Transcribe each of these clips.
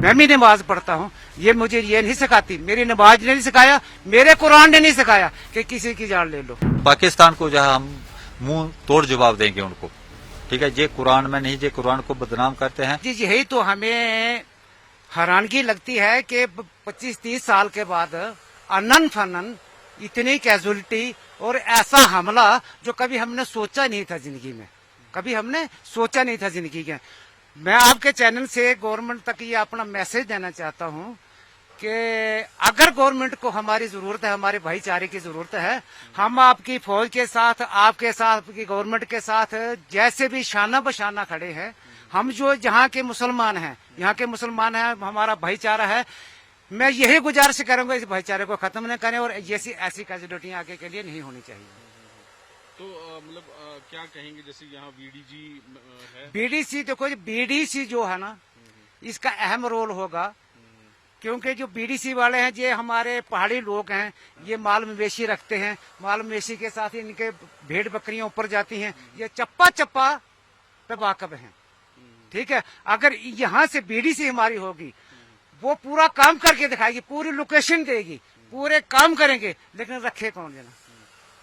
मैं भी नमाज पढ़ता हूँ, ये मुझे ये नहीं सिखाती, मेरी नमाज ने नहीं सिखाया, मेरे कुरान ने नहीं सिखाया कि किसी की जान ले लो। पाकिस्तान को जो है हम मुंह तोड़ जवाब देंगे उनको, ठीक है। ये कुरान में नहीं, ये कुरान को बदनाम करते हैं। जी यही तो हमें हैरानगी लगती है कि 25-30 साल के बाद अनन फनन इतनी कैजुअलिटी और ऐसा हमला जो कभी हमने सोचा नहीं था जिंदगी में, कभी हमने सोचा नहीं था जिंदगी के। मैं आपके चैनल से गवर्नमेंट तक ये अपना मैसेज देना चाहता हूँ कि अगर गवर्नमेंट को हमारी जरूरत है, हमारे भाईचारे की जरूरत है, हम आपकी फौज के साथ, आपके साथ, आपकी गवर्नमेंट के साथ जैसे भी शाना बशाना खड़े हैं। हम जो जहाँ के मुसलमान हैं, यहाँ के मुसलमान हैं, हमारा भाईचारा है। मैं यही गुजारिश करूंगा, इस भाईचारे को खत्म न करें और ऐसी कैजुअलिटियां आगे के लिए नहीं होनी चाहिए। तो मतलब क्या कहेंगे, जैसे यहाँ बीडीजी है, बीडीसी देखो, बीडीसी जो है ना, इसका अहम रोल होगा, क्योंकि जो बीडीसी वाले हैं ये हमारे पहाड़ी लोग हैं, ये माल मवेशी रखते हैं, माल मवेशी के साथ ही इनके भेड़ बकरियां ऊपर जाती हैं, ये चप्पा चप्पा पे वाकफ हैं, ठीक है। अगर यहाँ से बीडीसी हमारी होगी, वो पूरा काम करके दिखाएगी, पूरी लोकेशन देगी, पूरे काम करेंगे, लेकिन रखे कौन देना।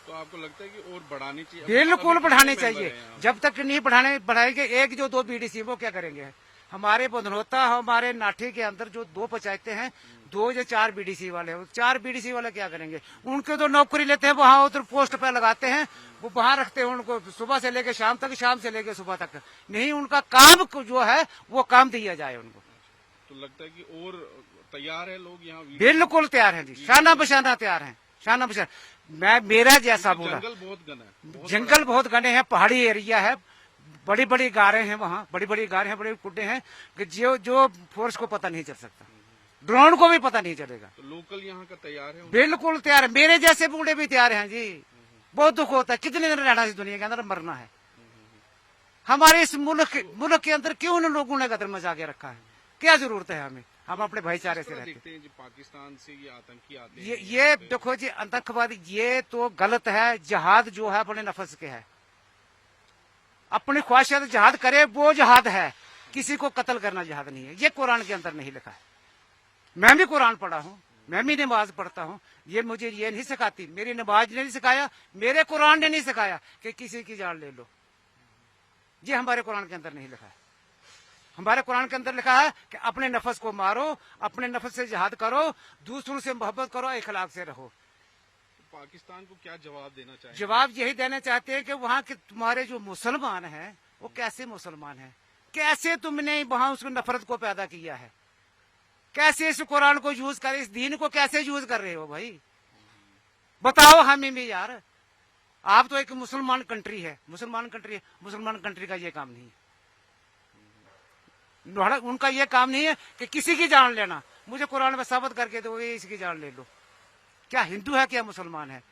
तो आपको लगता है कि और बढ़ानी चाहिए? बिल्कुल बढ़ाने चाहिए, जब तक नहीं बढ़ाएंगे, एक जो 2 बीडीसी वो क्या करेंगे। हमारे बधनोता, हमारे नाठी के अंदर जो 2 पंचायतें हैं, 2 या 4 बीडीसी वाले हैं, 4 बीडीसी वाले क्या करेंगे। उनके तो नौकरी लेते हैं, वहां उधर पोस्ट पे लगाते हैं, वो वहां रखते हैं उनको सुबह से लेकर शाम तक, शाम से लेकर सुबह तक। नहीं, उनका काम जो है वो काम दिया जाए उनको। तो लगता है कि और तैयार है लोग यहाँ? बिल्कुल तैयार हैं जी, शाना बशाना तैयार हैं, शाना बशाना। मेरा जैसा बोला, जंगल बहुत घना है, जंगल बहुत घने हैं, पहाड़ी एरिया है, बड़ी बड़ी गारें हैं वहाँ, बड़ी बड़ी गारें हैं, बड़े कुड्डे हैं कि जो फोर्स को पता नहीं चल सकता, ड्रोन को भी पता नहीं चलेगा। तो लोकल यहाँ का तैयार है? बिल्कुल तैयार है, मेरे जैसे बूढ़े भी तैयार हैं जी। बहुत दुख होता है, कितने दिन रहना इस दुनिया के अंदर, मरना है। हमारे इस मुल्क के अंदर क्यों उन लोगों ने कदर मचा के रखा है, क्या जरूरत है हमें। हम अपने भाईचारे से रहते हैं। पाकिस्तान से ये आतंकी आते हैं, ये देखो जी, आतंकवादी ये तो गलत है। जहाद जो है अपने नफ्स के है, अपनी ख्वाहिशात जहाद करे, वो जहाद है। किसी को कत्ल करना जहाद नहीं है, ये कुरान के अंदर नहीं लिखा है। मैं भी कुरान पढ़ा हूँ, मैं भी नमाज पढ़ता हूँ, ये मुझे ये नहीं सिखाती, मेरी नमाज ने नहीं सिखाया, मेरे कुरान ने नहीं सिखाया कि किसी की जान ले लो। ये हमारे कुरान के अंदर नहीं लिखा है। हमारे कुरान के अंदर लिखा है कि अपने नफ्स को मारो, अपने नफ्स से जिहाद करो, दूसरों से मोहब्बत करो, इखलाक से रहो। पाकिस्तान को क्या जवाब देना चाहिए? जवाब यही देना चाहते हैं कि वहाँ के तुम्हारे जो मुसलमान हैं वो कैसे मुसलमान हैं, कैसे तुमने वहाँ उसको नफरत को पैदा किया है, कैसे इस कुरान को यूज कर, इस दीन को कैसे यूज कर रहे हो भाई, बताओ हमें भी यार। आप तो एक मुसलमान कंट्री है, मुसलमान कंट्री का ये काम नहीं है। उनका ये काम नहीं है कि किसी की जान लेना, मुझे कुरान में साबित करके दो इसकी जान ले लो। क्या हिंदू है, क्या मुसलमान है,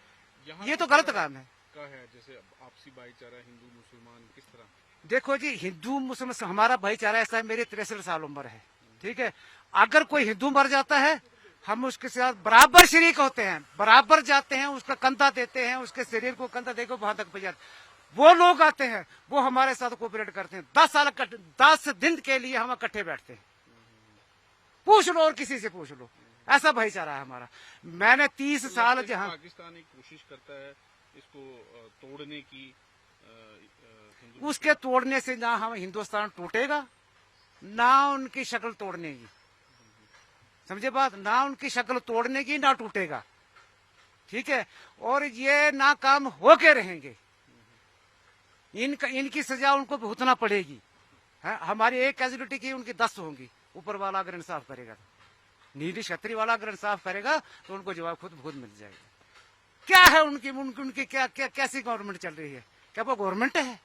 ये तो गलत काम है। जैसे आपसी भाईचारा हिंदू मुसलमान किस तरह? देखो जी, हिंदू मुसलमान हमारा भाईचारा ऐसा है, मेरी 63 साल उम्र है, ठीक है। अगर कोई हिंदू मर जाता है, हम उसके साथ बराबर शरीक होते हैं, बराबर जाते हैं, उसका कंधा देते हैं, उसके शरीर को कंधा देकर वहां तक पहुंचाते। वो लोग आते हैं, वो हमारे साथ कोऑपरेट करते हैं। 10 दिन के लिए हम इकट्ठे बैठते हैं। पूछ लो और किसी से पूछ लो, ऐसा भाईचारा है हमारा। मैंने 30 साल जहाँ पाकिस्तान एक कोशिश करता है इसको तोड़ने की, उसके तोड़ने से ना हम हिंदुस्तान टूटेगा, ना उनकी शक्ल तोड़ने की, समझे बात, ना उनकी शक्ल तोड़ने की, ना टूटेगा, ठीक है। और ये ना काम होके रहेंगे, इनकी सजा उनको भुगतना पड़ेगी। हमारी एक कैजुअलिटी की, उनकी 10 होंगी। ऊपर वाला अगर इंसाफ करेगा, नीली छतरी वाला अगर इंसाफ करेगा तो उनको जवाब खुद मिल जाएगा। क्या है उनकी क्या कैसी गवर्नमेंट चल रही है, क्या वो गवर्नमेंट है?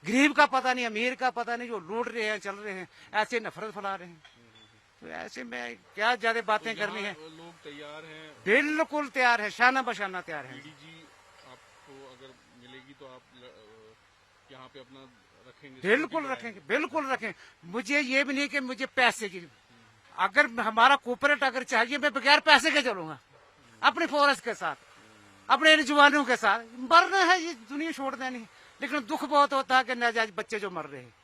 गरीब का पता नहीं, अमीर का पता नहीं, जो लूट रहे हैं, चल रहे हैं, ऐसे नफरत फैला रहे हैं। तो ऐसे में क्या ज्यादा बातें करनी है। लोग तैयार हैं, बिल्कुल तैयार है, शाना बशाना तैयार है। आपको अगर मिलेगी तो आप यहाँ पे अपना रखेंगे? बिल्कुल रखेंगे। मुझे ये भी नहीं कि मुझे पैसे की, अगर हमारा कोऑपरेट अगर चाहिए, मैं बगैर पैसे के चलूंगा, अपनी फोर्स के साथ, अपने जवानों के साथ। मरना है, ये दुनिया छोड़ देनी है, लेकिन दुख बहुत होता है कि नाजायज बच्चे जो मर रहे हैं,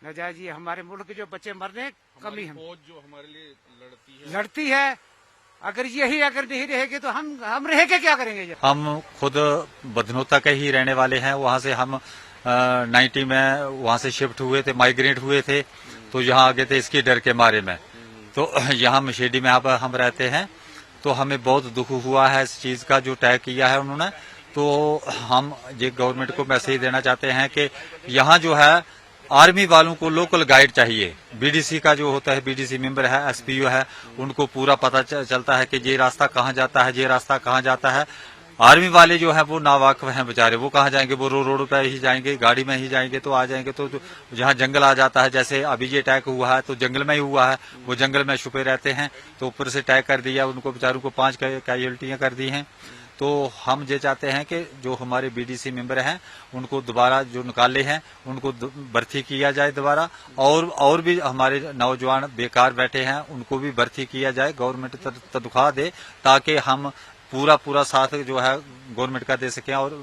नाजायज ये हमारे मुल्क के जो बच्चे मरने कमी हम फौज जो हमारे लिए लड़ती है, लड़ती है। अगर यही अगर नहीं रहेगी तो हम रह के क्या करेंगे? जब हम खुद बदनोता के ही रहने वाले हैं। वहाँ से हम 90 में वहाँ से शिफ्ट हुए थे, माइग्रेट हुए थे, तो यहाँ आ गए थे इसके डर के मारे में। तो यहाँ मशेडी में हम रहते हैं, तो हमें बहुत दुख हुआ है इस चीज का जो तय किया है उन्होंने। तो हम ये गवर्नमेंट को मैसेज देना चाहते हैं कि यहाँ जो है आर्मी वालों को लोकल गाइड चाहिए। बीडीसी का जो होता है, बीडीसी मेंबर है, एसपीओ है, उनको पूरा पता चलता है कि ये रास्ता कहाँ जाता है, ये रास्ता कहाँ जाता है। आर्मी वाले जो है वो नावाकिफ हैं बेचारे, वो कहाँ जाएंगे? वो रोड पे ही जाएंगे, गाड़ी में ही जाएंगे, तो आ जाएंगे। तो जहाँ जंगल आ जाता है, जैसे अभी ये अटैक हुआ है तो जंगल में ही हुआ है, वो जंगल में छुपे रहते हैं, तो ऊपर से अटैक कर दिया उनको, बेचारों को 5 कैजुअल्टियां कर दी हैं। तो हम ये चाहते हैं कि जो हमारे बीडीसी मेंबर हैं उनको दोबारा जो निकाले हैं उनको भर्ती किया जाए दोबारा, और भी हमारे नौजवान बेकार बैठे हैं उनको भी भर्ती किया जाए, गवर्नमेंट तनख्वाह दे, ताकि हम पूरा साथ जो है गवर्नमेंट का दे सकें और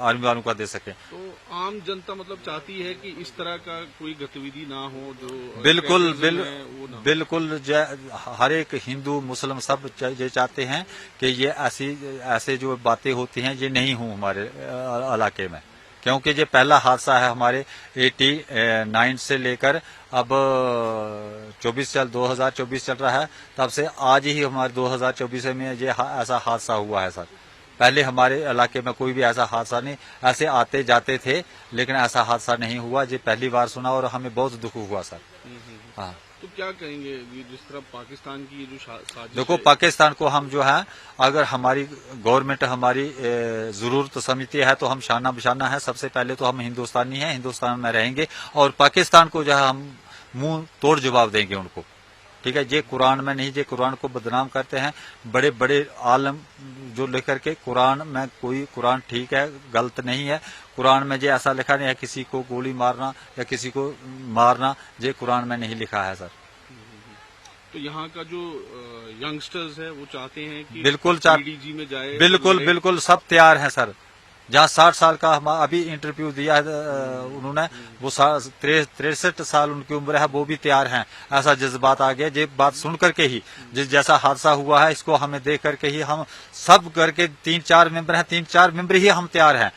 आर्मी वालों का दे सकें। तो आम जनता मतलब चाहती है कि इस तरह का कोई गतिविधि ना हो जो बिल्कुल हर एक हिंदू मुस्लिम सब ये चाहते हैं कि ये ऐसे जो बातें होती हैं ये नहीं हो हमारे इलाके में, क्योंकि ये पहला हादसा है हमारे 89 से लेकर अब 2024 चल रहा है, तब से आज ही हमारे 2024 में ये ऐसा हादसा हुआ है सर। पहले हमारे इलाके में कोई भी ऐसा हादसा नहीं, ऐसे आते जाते थे लेकिन ऐसा हादसा नहीं हुआ। ये पहली बार सुना और हमें बहुत दुख हुआ सर। हाँ, तो क्या कहेंगे जिस तरह पाकिस्तान की ये जो साजिश देखो, पाकिस्तान को हम जो है, अगर हमारी गवर्नमेंट हमारी जरूरत समझती है तो हम शाना बशाना है। सबसे पहले तो हम हिंदुस्तानी हैं, हिंदुस्तान में रहेंगे, और पाकिस्तान को जो है हम मुंह तोड़ जवाब देंगे उनको। ठीक है, ये कुरान में नहीं, ये कुरान को बदनाम करते हैं बड़े बड़े आलम जो लेकर के। कुरान में कोई, कुरान ठीक है, गलत नहीं है। कुरान में ये ऐसा लिखा नहीं है किसी को गोली मारना या किसी को मारना, ये कुरान में नहीं लिखा है सर। तो यहाँ का जो यंगस्टर्स है वो चाहते हैं कि बिल्कुल बीडीजी में जाए, बिल्कुल सब तैयार हैं सर। जहाँ 60 साल का हम अभी इंटरव्यू दिया है उन्होंने, वो 63 साल उनकी उम्र है, वो भी तैयार हैं। ऐसा जज्बात आ गया, ये बात सुन करके ही, जैसा हादसा हुआ है इसको हमें देख करके ही हम सब करके 3-4 मेंबर हैं, 3-4 मेंबर ही हम तैयार हैं।